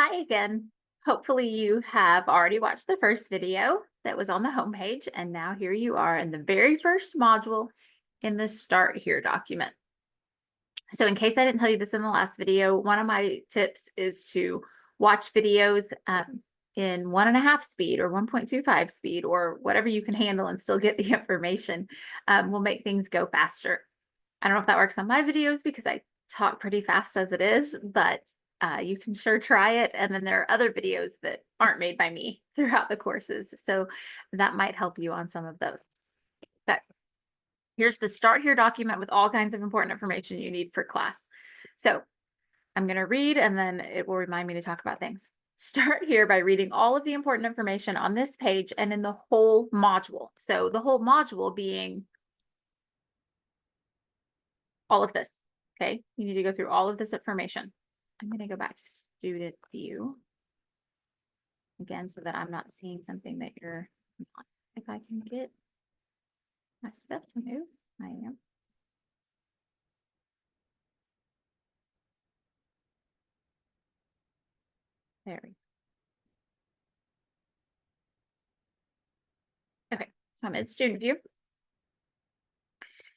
Hi again. Hopefully you have already watched the first video that was on the homepage, and now here you are in the very first module in the Start Here document. So in case I didn't tell you this in the last video, one of my tips is to watch videos in 1.5 speed or 1.25 speed or whatever you can handle and still get the information. Will make things go faster. I don't know if that works on my videos because I talk pretty fast as it is, but you can sure try it. And then there are other videos that aren't made by me throughout the courses. So that might help you on some of those. But here's the Start Here document with all kinds of important information you need for class. So I'm going to read and then it will remind me to talk about things. Start here by reading all of the important information on this page and in the whole module. So the whole module being all of this. Okay, you need to go through all of this information. I'm going to go back to student view again so that I'm not seeing something that you're not. If I can get my stuff to move, I am. There we go. Okay, so I'm in student view.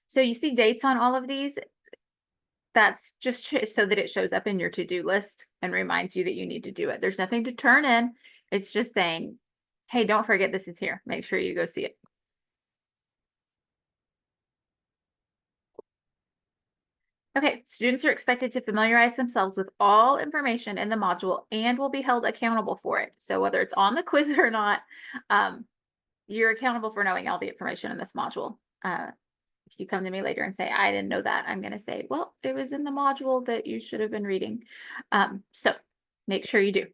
So you see dates on all of these. That's just so that it shows up in your to-do list and reminds you that you need to do it. There's nothing to turn in. It's just saying, hey, don't forget this is here. Make sure you go see it. Okay, students are expected to familiarize themselves with all information in the module and will be held accountable for it. So whether it's on the quiz or not, you're accountable for knowing all the information in this module. If you come to me later and say, I didn't know that, I'm going to say, well, it was in the module that you should have been reading. So make sure you do.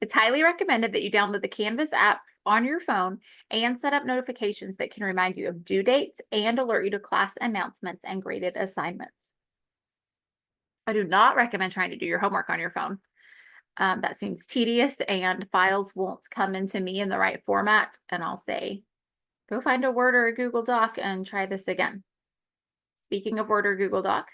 It's highly recommended that you download the Canvas app on your phone and set up notifications that can remind you of due dates and alert you to class announcements and graded assignments. I do not recommend trying to do your homework on your phone. That seems tedious and files won't come into me in the right format. And I'll say, go find a Word or a Google Doc and try this again. Speaking of Word or Google Doc,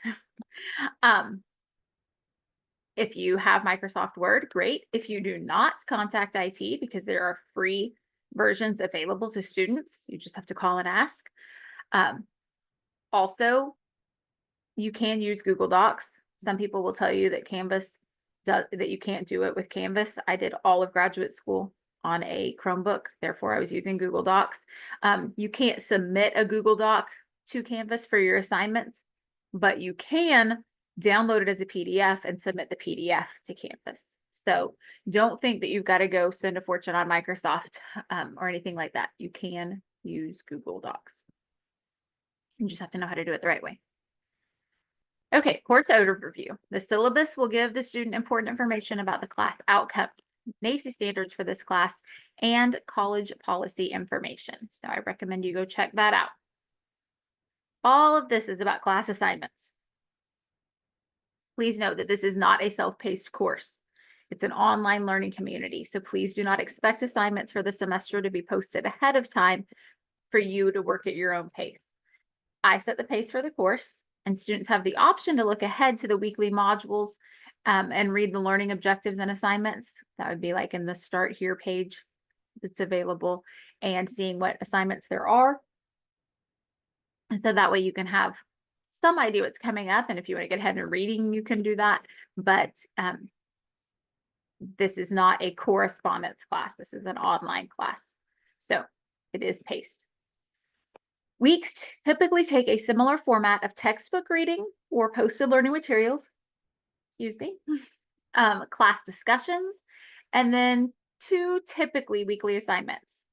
if you have Microsoft Word, great. If you do not, contact IT because there are free versions available to students. You just have to call and ask. Also, you can use Google Docs. Some people will tell you that that you can't do it with Canvas. I did all of graduate school on a Chromebook, therefore I was using Google Docs. You can't submit a Google Doc to Canvas for your assignments, but you can download it as a PDF and submit the PDF to Canvas. So don't think that you've got to go spend a fortune on Microsoft or anything like that. You can use Google Docs. You just have to know how to do it the right way. Okay, course overview. The syllabus will give the student important information about the class outcomes, NACCE standards for this class, and college policy information. So I recommend you go check that out. All of this is about class assignments. Please note that this is not a self-paced course. It's an online learning community, so please do not expect assignments for the semester to be posted ahead of time for you to work at your own pace. I set the pace for the course, and students have the option to look ahead to the weekly modules and read the learning objectives and assignments. That would be like in the Start Here page that's available and seeing what assignments there are. And so that way you can have some idea what's coming up. And if you want to get ahead and reading, you can do that. But this is not a correspondence class. This is an online class. So it is paced. Weeks typically take a similar format of textbook reading or posted learning materials, excuse me, class discussions, and then 2 typically weekly assignments.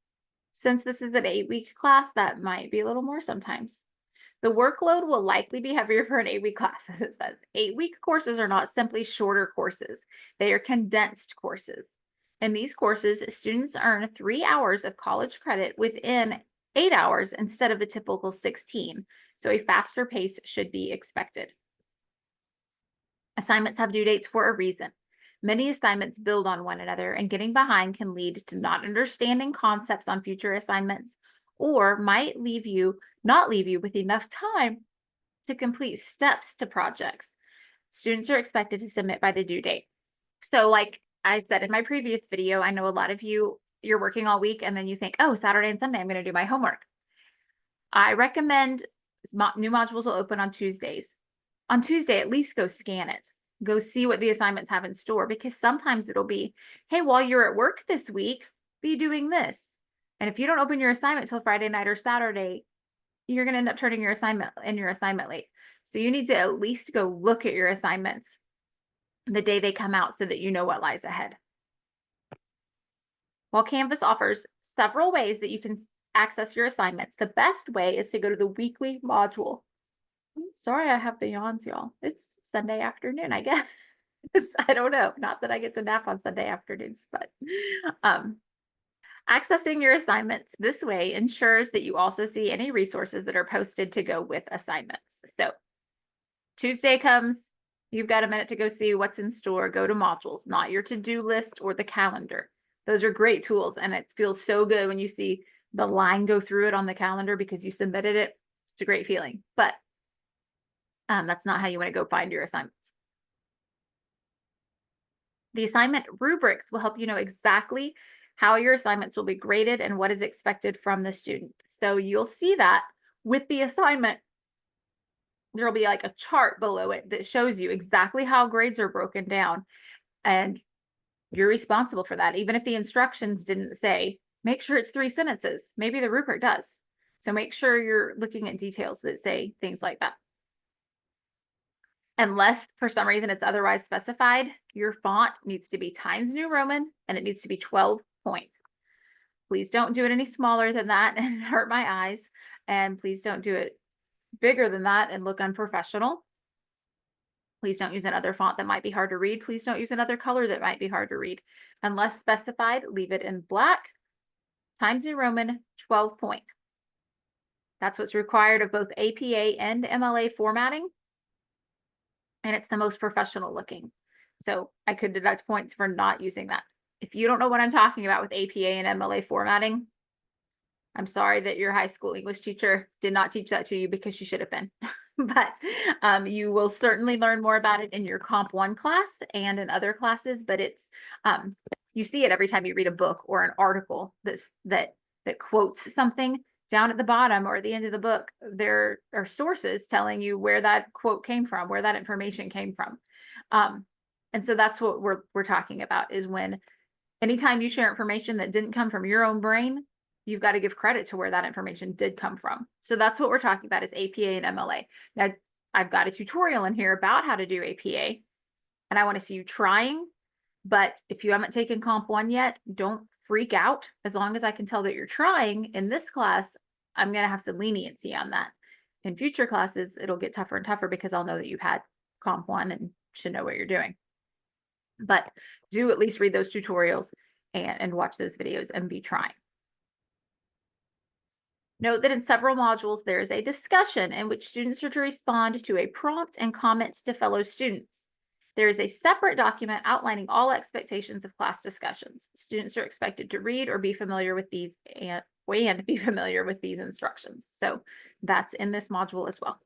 Since this is an 8-week class, that might be a little more sometimes. The workload will likely be heavier for an 8-week class, as it says. 8-week courses are not simply shorter courses. They are condensed courses. In these courses, students earn 3 hours of college credit within 8 hours instead of the typical 16. So a faster pace should be expected. Assignments have due dates for a reason. Many assignments build on one another, and getting behind can lead to not understanding concepts on future assignments, or might not leave you with enough time to complete steps to projects. Students are expected to submit by the due date. So like I said in my previous video, I know a lot of you're working all week and then you think, oh, Saturday and Sunday, I'm going to do my homework. I recommend new modules will open on Tuesdays. On Tuesday, at least go scan it. Go see what the assignments have in store, because sometimes it'll be, hey, while you're at work this week, be doing this. And if you don't open your assignment till Friday night or Saturday, you're going to end up turning your assignment late. So you need to at least go look at your assignments the day they come out so that you know what lies ahead. While Canvas offers several ways that you can access your assignments, the best way is to go to the weekly module. Sorry, I have the yawns, y'all. It's Sunday afternoon, I guess. I don't know. Not that I get to nap on Sunday afternoons, but accessing your assignments this way ensures that you also see any resources that are posted to go with assignments. So Tuesday comes, you've got a minute to go see what's in store. Go to modules, not your to-do list or the calendar. Those are great tools, and it feels so good when you see the line go through it on the calendar because you submitted it. It's a great feeling, but that's not how you want to go find your assignments. The assignment rubrics will help you know exactly how your assignments will be graded and what is expected from the student. So you'll see that with the assignment, there'll be like a chart below it that shows you exactly how grades are broken down, and you're responsible for that. Even if the instructions didn't say, make sure it's 3 sentences, maybe the rubric does. So make sure you're looking at details that say things like that. Unless for some reason it's otherwise specified, your font needs to be Times New Roman and it needs to be 12 point. Please don't do it any smaller than that and hurt my eyes. And please don't do it bigger than that and look unprofessional. Please don't use another font that might be hard to read. Please don't use another color that might be hard to read. Unless specified, leave it in black, Times New Roman, 12 point. That's what's required of both APA and MLA formatting. And it's the most professional looking. So I could deduct points for not using that. If you don't know what I'm talking about with APA and MLA formatting, I'm sorry that your high school English teacher did not teach that to you, because she should have been. But you will certainly learn more about it in your Comp 1 class and in other classes, but it's you see it every time you read a book or an article that quotes something. Down at the bottom or at the end of the book, there are sources telling you where that quote came from, where that information came from. And so that's what we're talking about, is when anytime you share information that didn't come from your own brain, you've got to give credit to where that information did come from. So that's what we're talking about, is APA and MLA. Now, I've got a tutorial in here about how to do APA, and I want to see you trying. But if you haven't taken Comp 1 yet, don't freak out. As long as I can tell that you're trying in this class, I'm going to have some leniency on that. In future classes, it'll get tougher and tougher because I'll know that you've had Comp 1 and should know what you're doing. But do at least read those tutorials and watch those videos and be trying. Note that in several modules, there is a discussion in which students are to respond to a prompt and comment to fellow students. There is a separate document outlining all expectations of class discussions. Students are expected to read or be familiar with these and be familiar with these instructions. So that's in this module as well.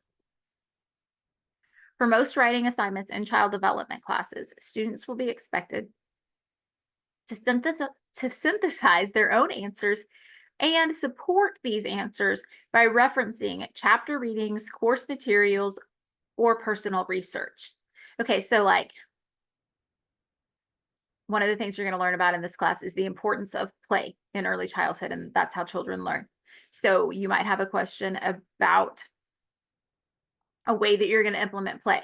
For most writing assignments in child development classes, students will be expected to synthesize their own answers and support these answers by referencing chapter readings, course materials, or personal research. Okay, so like one of the things you're going to learn about in this class is the importance of play in early childhood, and that's how children learn. So you might have a question about a way that you're going to implement play.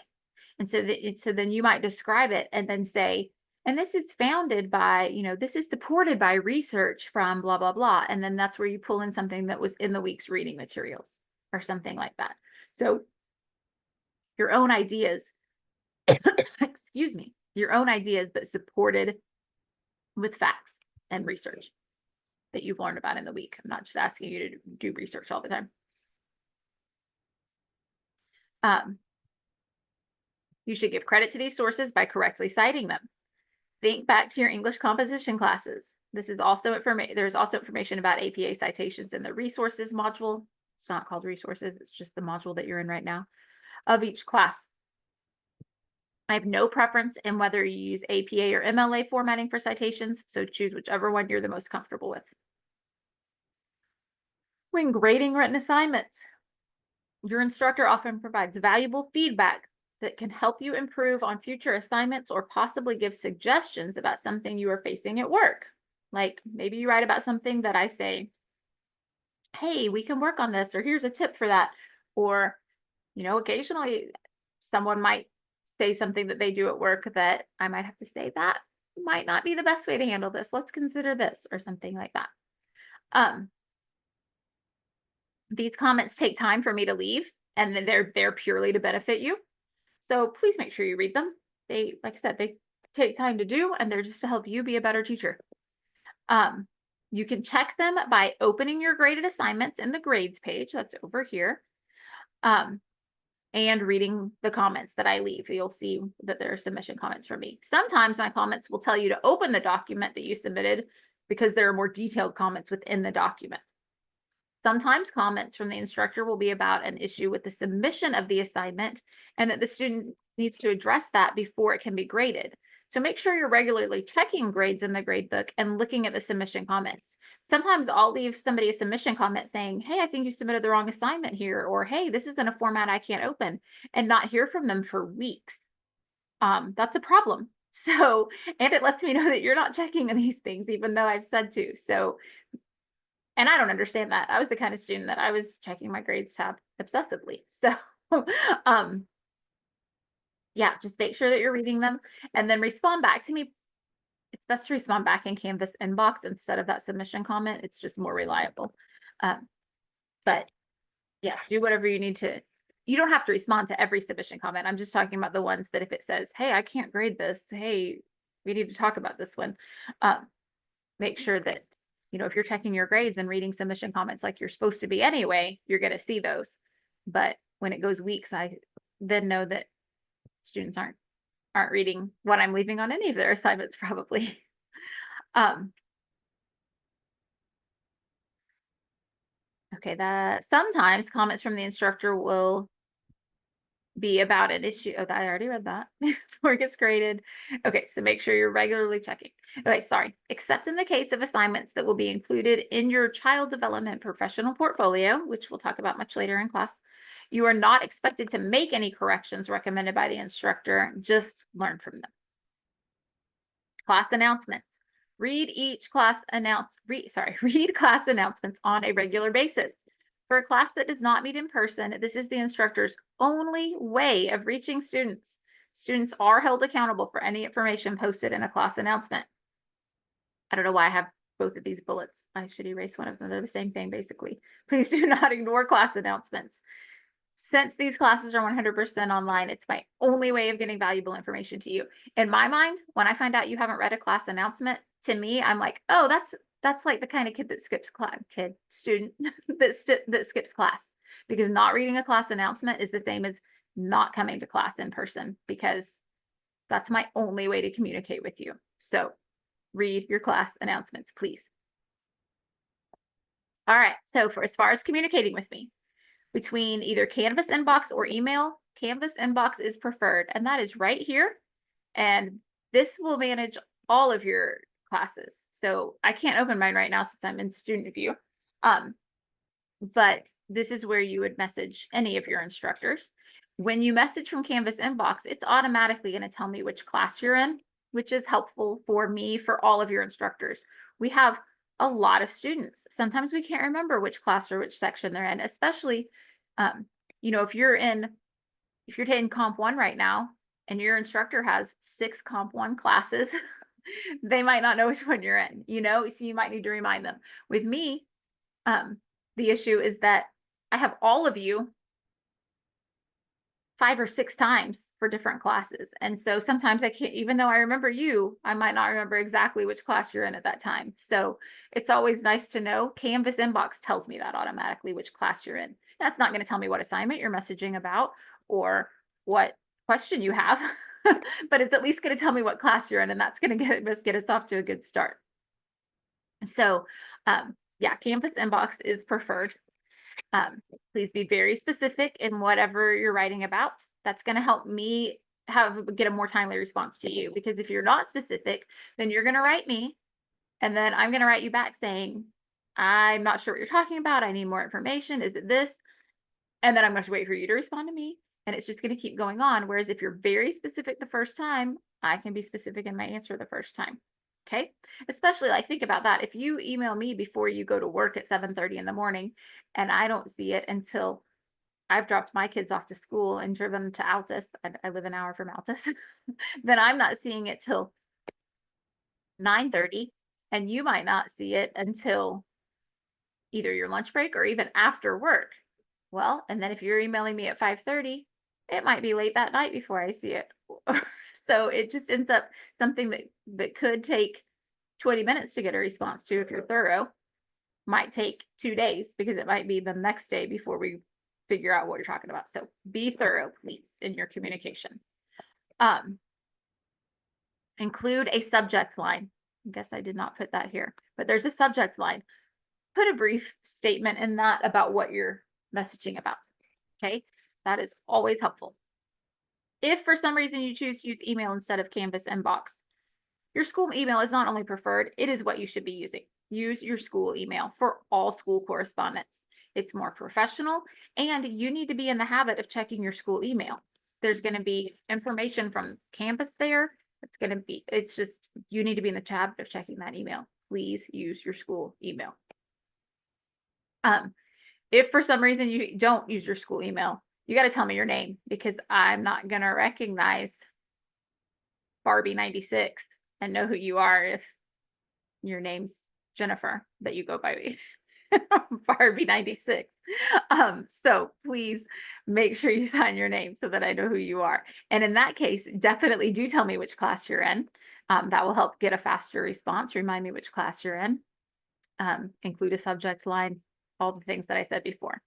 And so then you might describe it and then say, and this is founded by, this is supported by research from blah, blah, blah. And then that's where you pull in something that was in the week's reading materials or something like that. So your own ideas, excuse me, your own ideas, but supported with facts and research that you've learned about in the week. I'm not just asking you to do research all the time. You should give credit to these sources by correctly citing them. Think back to your English composition classes. This is also there's also information about APA citations in the resources module. It's not called resources, it's just the module that you're in right now of each class. I have no preference in whether you use APA or MLA formatting for citations, so choose whichever one you're the most comfortable with. When grading written assignments, your instructor often provides valuable feedback that can help you improve on future assignments or possibly give suggestions about something you are facing at work. Like maybe you write about something that I say, hey, we can work on this, or here's a tip for that. Or, occasionally someone might say something that they do at work that I might have to say that might not be the best way to handle this. Let's consider this or something like that. Um, these comments take time for me to leave, and then they're purely to benefit you. So please make sure you read them. They, like I said, they take time to do, and they're just to help you be a better teacher. You can check them by opening your graded assignments in the grades page. That's over here. And reading the comments that I leave. You'll see that there are submission comments from me. Sometimes my comments will tell you to open the document that you submitted because there are more detailed comments within the document. Sometimes comments from the instructor will be about an issue with the submission of the assignment and that the student needs to address that before it can be graded. So make sure you're regularly checking grades in the gradebook and looking at the submission comments. Sometimes I'll leave somebody a submission comment saying, hey, I think you submitted the wrong assignment here, or hey, this is in a format I can't open, and not hear from them for weeks. That's a problem. So, and it lets me know that you're not checking these things, even though I've said to. So, and I don't understand that. I was the kind of student that I was checking my grades tab obsessively. So, yeah, just make sure that you're reading them and then respond back to me. It's best to respond back in Canvas inbox instead of that submission comment. It's just more reliable. But yeah, do whatever you need to. You don't have to respond to every submission comment. I'm just talking about the ones that if it says, hey, I can't grade this. Hey, we need to talk about this one. Make sure that, if you're checking your grades and reading submission comments like you're supposed to be anyway, you're going to see those. But when it goes weeks, I then know that students aren't reading what I'm leaving on any of their assignments probably. Okay, that sometimes comments from the instructor will be about an issue. Oh, I already read that before it gets graded. Okay, so make sure you're regularly checking. Okay, sorry. Except in the case of assignments that will be included in your child development professional portfolio, which we'll talk about much later in class, you are not expected to make any corrections recommended by the instructor. Just learn from them. Class announcements. Read class announcements on a regular basis. For a class that does not meet in person, this is the instructor's only way of reaching students. Students are held accountable for any information posted in a class announcement. I don't know why I have both of these bullets. I should erase one of them. They're the same thing, basically. Please do not ignore class announcements. Since these classes are 100% online, it's my only way of getting valuable information to you. In my mind, when I find out you haven't read a class announcement, to me, I'm like, oh, that's like the kind of kid that skips class, student that skips class, because not reading a class announcement is the same as not coming to class in person, because that's my only way to communicate with you. So read your class announcements, please. All right, so as far as communicating with me, between either Canvas inbox or email, Canvas inbox is preferred, and that is right here. And this will manage all of your classes. So I can't open mine right now since I'm in student view. But this is where you would message any of your instructors. When you message from Canvas inbox, it's automatically going to tell me which class you're in, which is helpful for me, for all of your instructors. We have a lot of students. Sometimes we can't remember which class or which section they're in, especially, if you're taking Comp 1 right now and your instructor has 6 Comp 1 classes, they might not know which one you're in, so you might need to remind them. With me, the issue is that I have all of you 5 or 6 times for different classes. And so sometimes I can't, even though I remember you, I might not remember exactly which class you're in at that time. So it's always nice to know. Canvas inbox tells me that automatically, which class you're in. That's not going to tell me what assignment you're messaging about or what question you have, but it's at least going to tell me what class you're in, and that's going to get us off to a good start. So yeah, Canvas inbox is preferred. Please be very specific in whatever you're writing about. That's going to help me get a more timely response to you. Because if you're not specific, then you're going to write me, and then I'm going to write you back saying, I'm not sure what you're talking about. I need more information. Is it this? And then I'm going to wait for you to respond to me. And it's just going to keep going on. Whereas if you're very specific the first time, I can be specific in my answer the first time. Okay. Especially, like, think about that. If you email me before you go to work at 7:30 in the morning and I don't see it until I've dropped my kids off to school and driven to Altus, I live an hour from Altus, then I'm not seeing it till 9:30, and you might not see it until either your lunch break or even after work. Well, and then if you're emailing me at 5:30, it might be late that night before I see it. So it just ends up something that could take 20 minutes to get a response to if you're thorough, might take 2 days because it might be the next day before we figure out what you're talking about. So be thorough, please, in your communication. Include a subject line. I guess I did not put that here, but there's a subject line. Put a brief statement in that about what you're messaging about. Okay, that is always helpful. If for some reason you choose to use email instead of Canvas inbox, your school email is not only preferred, it is what you should be using. Use your school email for all school correspondence. It's more professional, and you need to be in the habit of checking your school email. There's going to be information from campus there. It's just, you need to be in the habit of checking that email. Please use your school email. If for some reason you don't use your school email, you got to tell me your name, because I'm not going to recognize Barbie 96 and know who you are if your name's Jennifer, that you go by Barbie 96. So please make sure you sign your name so that I know who you are. And in that case, definitely do tell me which class you're in. That will help get a faster response. Remind me which class you're in. Include a subject line, all the things that I said before.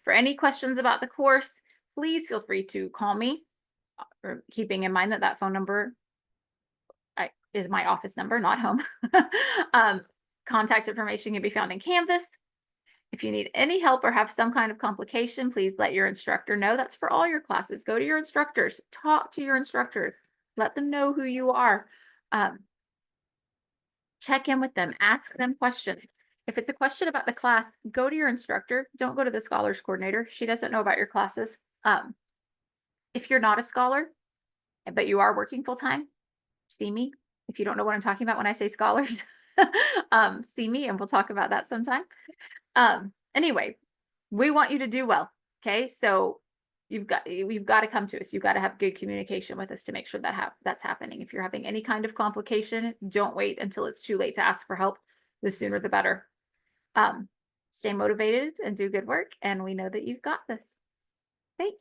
For any questions about the course, please feel free to call me, or keeping in mind that that phone number is my office number, not home. Contact information can be found in Canvas. If you need any help or have some kind of complication, please let your instructor know. That's for all your classes. Go to your instructors, talk to your instructors, let them know who you are. Check in with them, ask them questions. If it's a question about the class, go to your instructor. Don't go to the scholars coordinator. She doesn't know about your classes. If you're not a scholar, but you are working full time, see me. If you don't know what I'm talking about when I say scholars, see me and we'll talk about that sometime. Anyway, we want you to do well. Okay. So you've got to come to us. You've got to have good communication with us to make sure that that's happening. If you're having any kind of complication, don't wait until it's too late to ask for help. The sooner the better. Stay motivated and do good work. And we know that you've got this. Thanks.